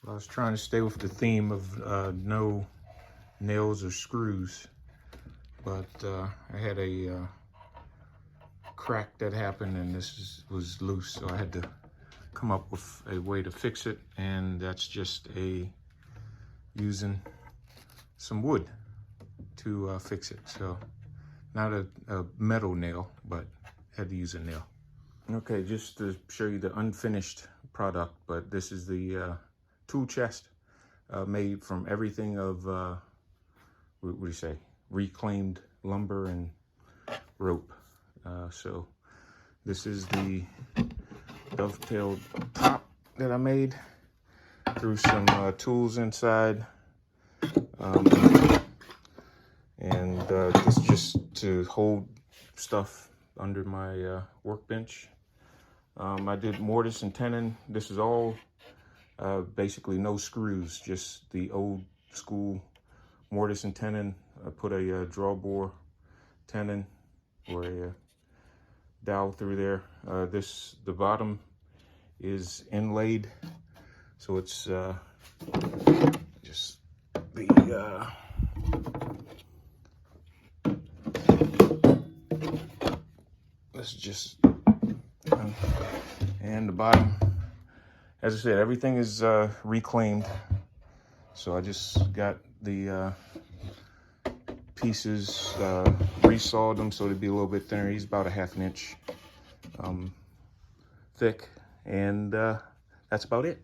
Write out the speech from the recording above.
I was trying to stay with the theme of no nails or screws, but I had a crack that happened, and was loose, so I had to come up with a way to fix it, and that's just using some wood to fix it. So not a metal nail, but had to use a nail. Okay, just to show you the unfinished product, but this is the tool chest made from everything of, what do you say, reclaimed lumber and rope. So this is the dovetailed top that I made. Threw some tools inside. And this just to hold stuff under my workbench. I did mortise and tenon. This is all basically no screws, just the old school mortise and tenon. I put a draw bore tenon or a dowel through there. The bottom is inlaid, so it's just the and the bottom, as I said, everything is reclaimed. So I just got the pieces, resawed them so they'd be a little bit thinner. He's about a ½ inch thick, and that's about it.